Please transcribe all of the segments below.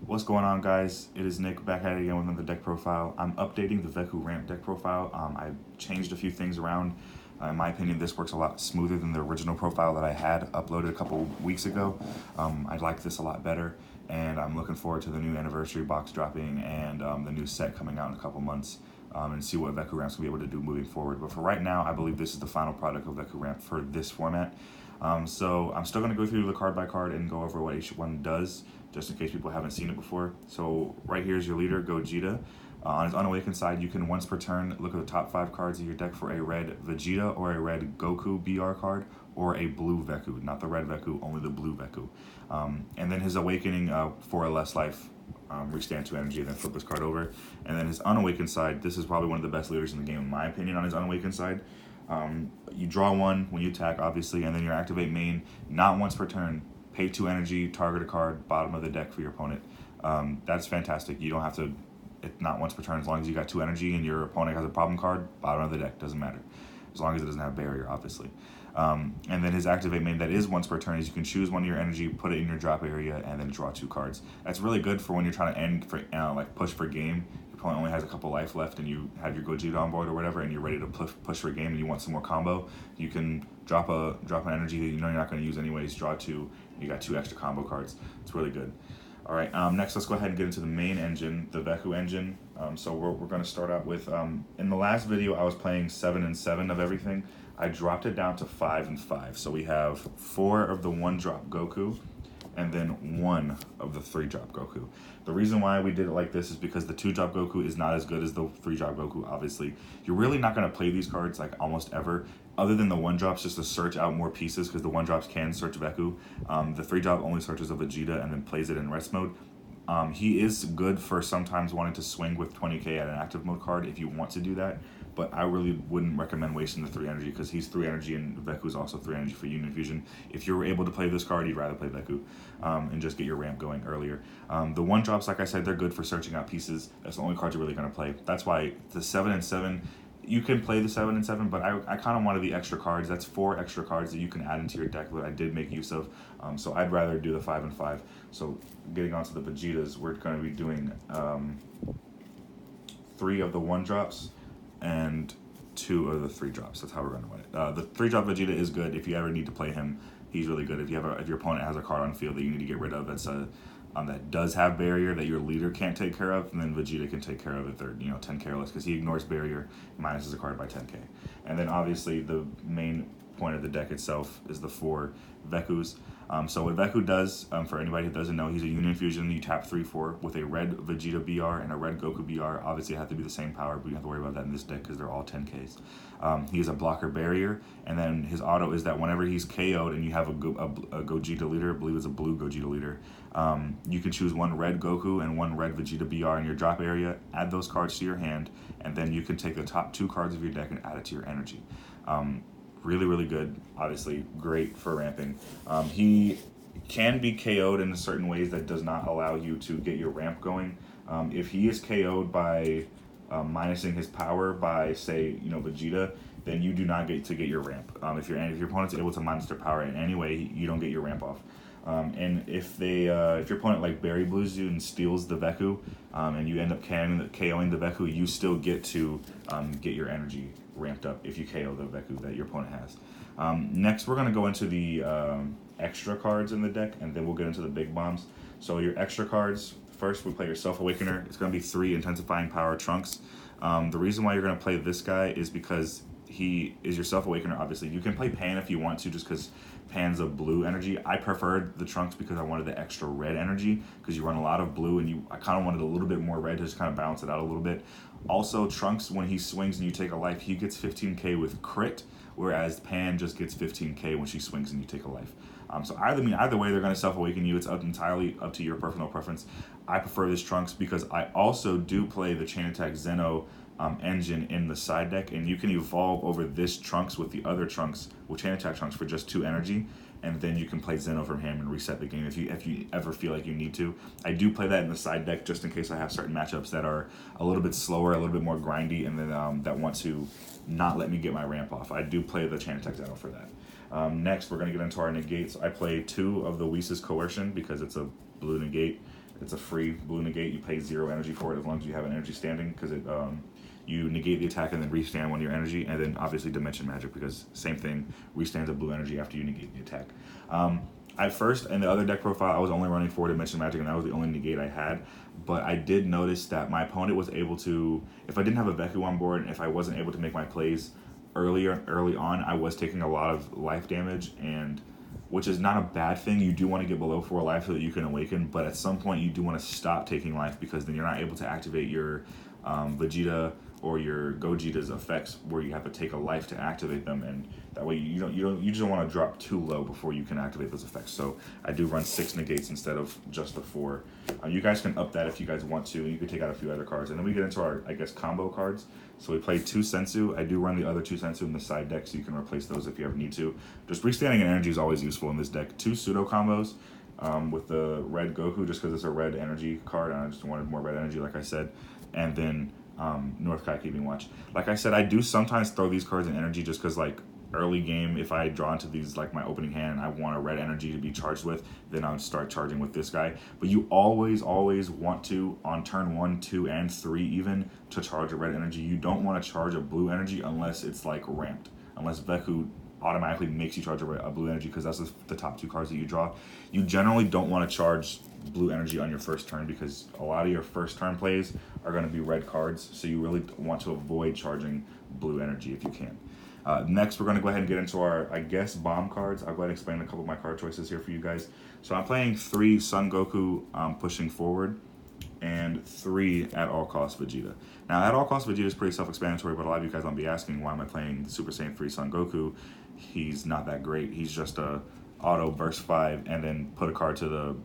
What's going on, guys? It is Nick back at it again with another deck profile. I'm updating the Veku ramp deck profile. I changed a few things around. In my opinion, this works a lot smoother than the original profile that I had uploaded a couple weeks ago. I like this a lot better, and I'm looking forward to the new anniversary box dropping and the new set coming out in a couple months. And see what Veku Ramp's gonna be able to do moving forward. But for right now, I believe this is the final product of Veku Ramp for this format. So I'm still gonna go through the card by card and go over what each one does, just in case people haven't seen it before. So right here is your leader, Gogeta. On his unawakened side, you can once per turn look at the top 5 cards of your deck for a red Vegeta or a red Goku BR card, or a blue Veku, not the red Veku, only the blue Veku. And then his awakening for a less life. Restand 2 energy and then flip this card over. And then his unawakened side, this is probably one of the best leaders in the game in my opinion on his unawakened side. You draw 1 when you attack, obviously, and then your activate main, not once per turn, pay 2 energy, target a card, bottom of the deck for your opponent. That's fantastic. You don't have to, not once per turn, as long as you got 2 energy and your opponent has a problem card, bottom of the deck, doesn't matter. As long as it doesn't have barrier, obviously. And then his activate main that is once per turn is you can choose one of your energy, put it in your drop area, and then draw 2 cards. That's really good for when you're trying to end for like push for game. Your opponent only has a couple life left, and you have your Gogeta on board or whatever, and you're ready to push for game, and you want some more combo. You can drop an energy that you know you're not going to use anyways. Draw 2. You got 2 extra combo cards. It's really good. All right, next let's go ahead and get into the main engine, the Veku engine. So we're going to start out with, in the last video I was playing 7 and 7 of everything. I dropped it down to 5 and 5. So we have 4 of the 1-drop Goku, and then 1 of the 3-drop Goku. The reason why we did it like this is because the 2-drop Goku is not as good as the 3-drop Goku, obviously. You're really not going to play these cards like almost ever, other than the 1-drops, just to search out more pieces, because the 1-drops can search Veku. The 3-drop only searches a Vegeta and then plays it in rest mode. He is good for sometimes wanting to swing with 20k at an active mode card if you want to do that, but I really wouldn't recommend wasting the 3 energy, because he's 3 energy and Veku is also 3 energy for Union Fusion. If you're able to play this card, you'd rather play Veku and just get your ramp going earlier. The 1-drops, like I said, they're good for searching out pieces. That's the only cards you're really going to play. That's why the 7 and 7, you can play the 7 and 7, but I kind of wanted the extra cards. That's 4 extra cards that you can add into your deck that I did make use of. So I'd rather do the 5 and 5. So getting on to the Vegetas, we're going to be doing 3 of the 1-drops and 2 of the 3-drops. That's how we're going to win it. The 3-drop Vegeta is good if you ever need to play him. He's really good. If your opponent has a card on field that you need to get rid of that does have barrier that your leader can't take care of, and then Vegeta can take care of it. They're 10k or less, because he ignores barrier, minuses a card by 10k. And then obviously the main point of the deck itself is the 4 Vekus. So what Veku does, for anybody who doesn't know, he's a Union Fusion. You tap 3/4 with a red Vegeta BR and a red Goku BR. Obviously, it have to be the same power, but you don't have to worry about that in this deck because they're all 10Ks. He has a blocker barrier, and then his auto is that whenever he's KO'd and you have a Gogeta leader, I believe it's a blue Gogeta leader, you can choose 1 red Goku and 1 red Vegeta BR in your drop area, add those cards to your hand, and then you can take the top 2 cards of your deck and add it to your energy. Really, really good. Obviously, great for ramping. He can be KO'd in certain ways that does not allow you to get your ramp going. If he is KO'd by minusing his power by, say, Vegeta, then you do not get to get your ramp. If your opponent's able to minus their power in any way, you don't get your ramp off. And if your opponent like Berry Blues you and steals the Veku, and you end up KOing the Veku, you still get to get your energy ramped up if you KO the Veku that your opponent has. Next, we're going to go into the extra cards in the deck, and then we'll get into the big bombs. So your extra cards, first we play your Self-Awakener. It's going to be 3 Intensifying Power Trunks. The reason why you're going to play this guy is because he is your Self-Awakener, obviously. You can play Pan if you want to, just because Pan's a blue energy. I preferred the Trunks because I wanted the extra red energy, because you run a lot of blue, and I kind of wanted a little bit more red to just kind of balance it out a little bit. Also, Trunks, when he swings and you take a life, he gets 15k with crit, whereas Pan just gets 15k when she swings and you take a life. So either way, they're going to Self-Awaken you. It's entirely up to your personal preference. I prefer this Trunks because I also do play the Chain Attack Zeno engine in the side deck, and you can evolve over this Trunks with the other Trunks, with Chain Attack Trunks, for just 2 energy, and then you can play Zeno from him and reset the game if you ever feel like you need to. I do play that in the side deck just in case I have certain matchups that are a little bit slower, a little bit more grindy, and then that want to not let me get my ramp off. I do play the Chain Attack Zeno for that. Next, we're going to get into our negates. I play 2 of the Whis' Coercion because it's a blue negate. It's a free blue negate. You pay 0 energy for it as long as you have an energy standing, because it you negate the attack and then restand 1 of your energy, and then obviously Dimension Magic, because same thing, restands a blue energy after you negate the attack. At first, in the other deck profile, I was only running 4 Dimension Magic, and that was the only negate I had. But I did notice that my opponent was able to, if I didn't have a Veku on board, and if I wasn't able to make my plays early on, I was taking a lot of life damage, and which is not a bad thing. You do want to get below 4 life so that you can awaken, but at some point you do want to stop taking life, because then you're not able to activate your Vegeta or your Gogeta's effects, where you have to take a life to activate them, and that way you just don't want to drop too low before you can activate those effects. So I do run 6 negates instead of just the 4. You guys can up that if you guys want to. You can take out a few other cards, and then we get into our, I guess, combo cards. So we played 2 Sensu. I do run the other 2 Sensu in the side deck, so you can replace those if you ever need to. Just restanding an energy is always useful in this deck. 2 pseudo combos with the red Goku, just because it's a red energy card, and I just wanted more red energy, like I said. And then North Kai Keeping Watch. Like I said, I do sometimes throw these cards in energy just because, like, early game, if I draw into these, like my opening hand, and I want a red energy to be charged with, then I would start charging with this guy. But you always want to, on turn 1, 2, and 3 even, to charge a red energy. You don't want to charge a blue energy unless it's, like, ramped. Unless Veku automatically makes you charge a blue energy, because that's the top 2 cards that you draw. You generally don't want to charge blue energy on your first turn, because a lot of your first turn plays are going to be red cards, so you really want to avoid charging blue energy if you can. Next, we're going to go ahead and get into our, I guess, bomb cards. I'll go ahead and explain a couple of my card choices here for you guys. So I'm playing 3 Son Goku pushing forward, and 3 At All Cost Vegeta. Now, At All Cost Vegeta is pretty self-explanatory, but a lot of you guys might be asking, why am I playing Super Saiyan 3 Son Goku? He's not that great. He's just a auto burst 5 and then put a card to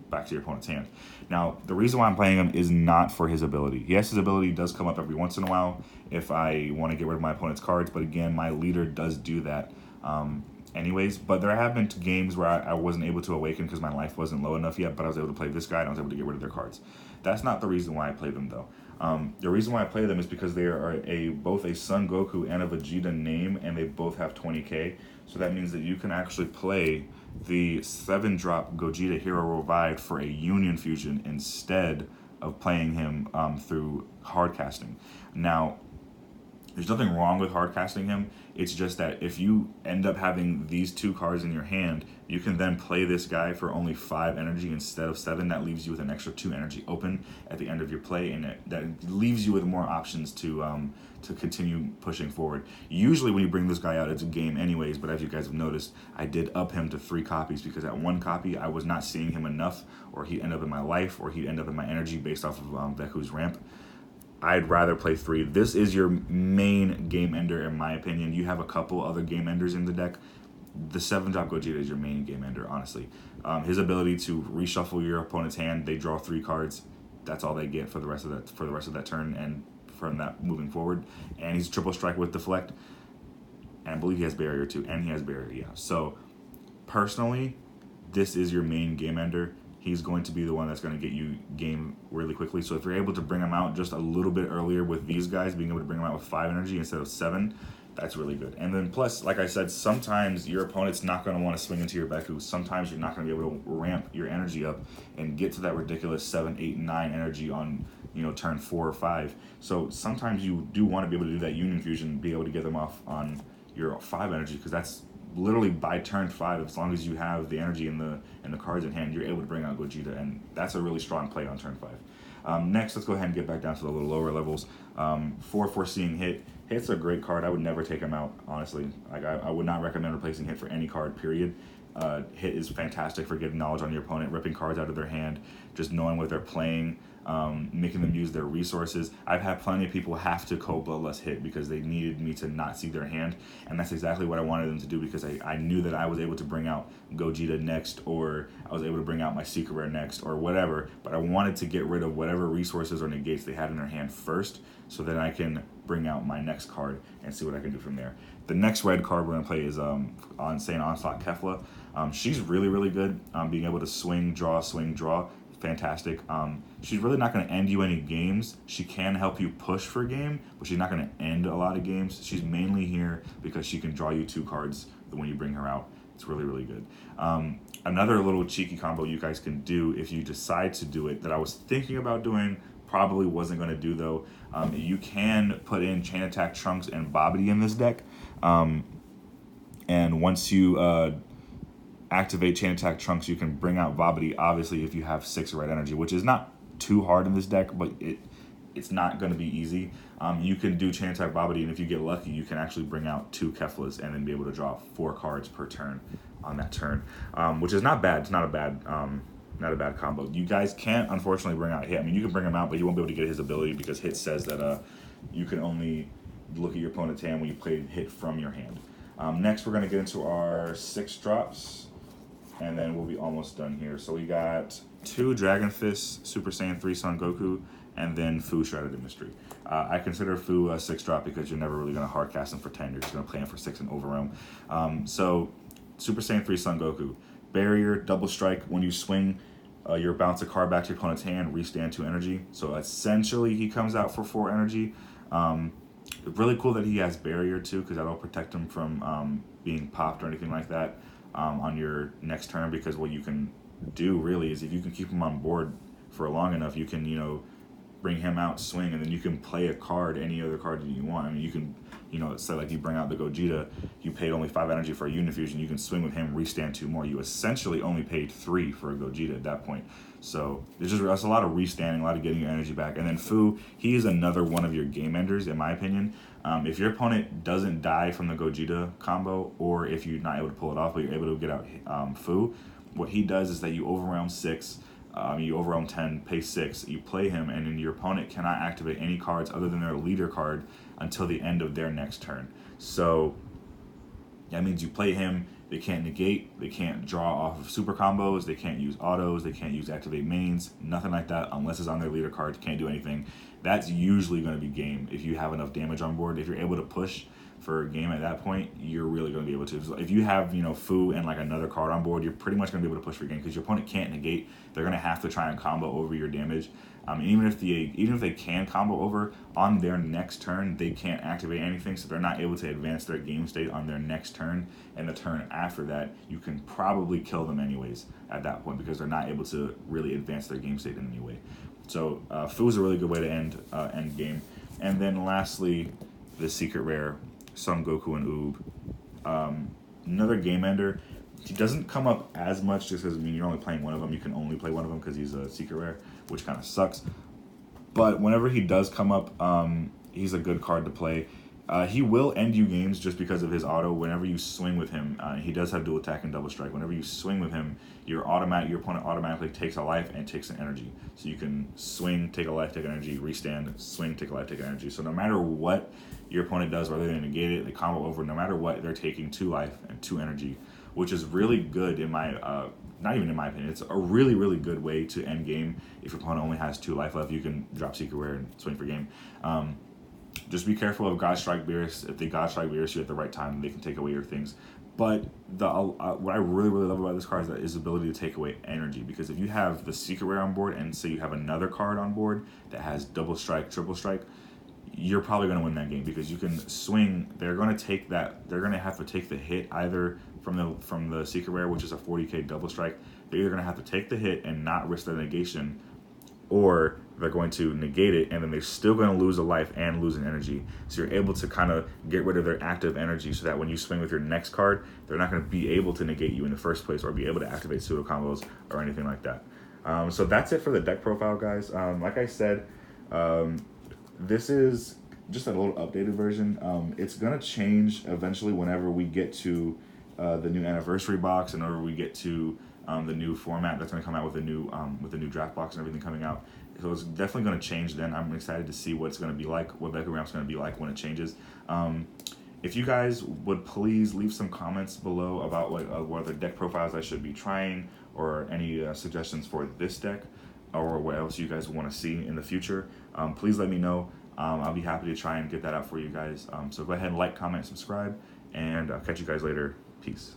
back to your opponent's hand. Now, the reason why I'm playing him is not for his ability. Yes, his ability does come up every once in a while if I want to get rid of my opponent's cards, but again, my leader does do that anyways. But there have been games where I wasn't able to awaken because my life wasn't low enough yet, but I was able to play this guy, and I was able to get rid of their cards. That's not the reason why I play them, though. The reason why I play them is because they are both a Son Goku and a Vegeta name, and they both have 20k. So that means that you can actually play the 7-drop Gogeta Hero Revived for a Union Fusion instead of playing him through hard casting. Now, there's nothing wrong with hard casting him. It's just that if you end up having these 2 cards in your hand, you can then play this guy for only 5 energy instead of 7. That leaves you with an extra 2 energy open at the end of your play, and that leaves you with more options to continue pushing forward. Usually when you bring this guy out, it's a game anyways, but as you guys have noticed, I did up him to 3 copies, because at 1 copy, I was not seeing him enough, or he'd end up in my life, or he'd end up in my energy based off of Veku's ramp. I'd rather play 3. This is your main game ender, in my opinion. You have a couple other game enders in the deck. The 7-drop Gogeta is your main game ender, honestly. His ability to reshuffle your opponent's hand, they draw 3 cards. That's all they get for the rest of that turn, and from that moving forward. And he's triple strike with deflect, and I believe he has barrier too, and he has barrier, yeah. So personally, this is your main game ender. He's going to be the one that's going to get you game really quickly. So if you're able to bring him out just a little bit earlier with these guys, being able to bring him out with 5 energy instead of 7, that's really good. And then plus, like I said, sometimes your opponent's not going to want to swing into your Veku. Sometimes you're not going to be able to ramp your energy up and get to that ridiculous 7, 8, 9 energy on, turn 4 or 5. So sometimes you do want to be able to do that Union Fusion, be able to get them off on your 5 energy, because that's literally by turn 5, as long as you have the energy in the cards in hand, you're able to bring out Gogeta, and that's a really strong play on turn 5. Next, let's go ahead and get back down to the little lower levels. 4 Foreseeing Hit. Hit's a great card. I would never take him out, honestly. Like I would not recommend replacing Hit for any card, period. Hit is fantastic for getting knowledge on your opponent, ripping cards out of their hand, just knowing what they're playing, making them use their resources. I've had plenty of people have to Cold Bloodlust Hit because they needed me to not see their hand, and that's exactly what I wanted them to do, because I knew that I was able to bring out Gogeta next, or I was able to bring out my Secret Rare next, or whatever, but I wanted to get rid of whatever resources or negates they had in their hand first, so that I can bring out my next card and see what I can do from there. The next red card we're going to play is Saiyan Onslaught Kefla. She's really, really good. Being able to swing, draw, fantastic. She's really not going to end you any games. She can help you push for a game, but she's not going to end a lot of games. She's mainly here because she can draw you 2 cards when you bring her out. It's really, really good. Another little cheeky combo you guys can do if you decide to do it that I was thinking about doing, probably wasn't going to do though. You can put in Chain Attack Trunks and Bobbity in this deck. And once you activate Chain Attack Trunks, you can bring out Bobbity, obviously, if you have 6 red energy, which is not too hard in this deck, but it's not going to be easy. You can do Chain Attack Bobbity, and if you get lucky, you can actually bring out 2 Keflas and then be able to draw 4 cards per turn on that turn, which is not bad. It's not a bad combo. You guys can't, unfortunately, bring out Hit. I mean, you can bring him out, but you won't be able to get his ability because Hit says that you can only look at your opponent's hand when you play Hit from your hand. Next, we're going to get into our 6 drops, and then we'll be almost done here. So we got 2 Dragon Fists, Super Saiyan 3 Son Goku, and then Fu Shredded in Mystery. I consider Fu a 6 drop because you're never really going to hard cast him for 10. You're just going to play him for 6 and Overwhelm. So Super Saiyan 3 Son Goku. Barrier, double strike. When you swing, you bounce a card back to your opponent's hand, restand 2 energy. So essentially he comes out for 4 energy. Really cool that he has Barrier too, because that'll protect him from being popped or anything like that on your next turn, because what you can do really is if you can keep him on board for long enough, you can, bring him out, swing, and then you can play a card, any other card that you want. I mean, you can, say like you bring out the Gogeta, you paid only 5 energy for a Unifusion, you can swing with him, restand 2 more. You essentially only paid 3 for a Gogeta at that point. So that's a lot of restanding, a lot of getting your energy back. And then Fu, he is another one of your game enders, in my opinion. If your opponent doesn't die from the Gogeta combo, or if you're not able to pull it off, but you're able to get out Fu, what he does is that you overwhelm 6, you overwhelm 10, pay 6, you play him, and then your opponent cannot activate any cards other than their leader card until the end of their next turn. So that means you play him, they can't negate, they can't draw off of super combos, they can't use autos, they can't use activate mains, nothing like that unless it's on their leader card, can't do anything. That's usually going to be game if you have enough damage on board. If you're able to push for a game at that point, you're really going to be able to. So if you have, Fu and like another card on board, you're pretty much going to be able to push for a game because your opponent can't negate. They're going to have to try and combo over your damage. Even if they can combo over on their next turn, they can't activate anything, so they're not able to advance their game state on their next turn. And the turn after that, you can probably kill them anyways at that point because they're not able to really advance their game state in any way. So Fu is a really good way to end game. And then lastly, the secret rare, Son Goku and Oob. Another game ender. He doesn't come up as much just because you're only playing one of them. You can only play one of them because he's a secret rare, which kind of sucks. But whenever he does come up, he's a good card to play. He will end you games just because of his auto. Whenever you swing with him, he does have dual attack and double strike. Whenever you swing with him, your opponent automatically takes a life and takes an energy. So you can swing, take a life, take an energy, restand, swing, take a life, take an energy. So no matter what your opponent does, whether they negate it, they combo over, no matter what, they're taking 2 life and 2 energy, which is really good in my, not even in my opinion, it's a really, really good way to end game. If your opponent only has 2 life left, you can drop Secret Rare and swing for game. Just be careful of God Strike Beerus. If they God Strike Beerus you at the right time, they can take away your things. But what I really, really love about this card is that his ability to take away energy. Because if you have the Secret Rare on board and say you have another card on board that has double strike, triple strike, you're probably going to win that game because you can swing. They're going to take that. They're going to have to take the hit either from the Secret Rare, which is a 40k double strike. They're either going to have to take the hit and not risk the negation, or they're going to negate it, and then they're still going to lose a life and lose an energy. So you're able to kind of get rid of their active energy so that when you swing with your next card, they're not going to be able to negate you in the first place or be able to activate pseudo combos or anything like that. So that's it for the deck profile, guys. Like I said, this is just a little updated version. It's going to change eventually whenever we get to the new anniversary box and whenever we get to the new format that's going to come out with the new draft box and everything coming out. So it's definitely going to change then. I'm excited to see what it's going to be like, what Veku Ramp's going to be like when it changes. If you guys would please leave some comments below about what other deck profiles I should be trying, or any suggestions for this deck, or what else you guys want to see in the future, please let me know. I'll be happy to try and get that out for you guys. So go ahead and like, comment, subscribe, and I'll catch you guys later. Peace.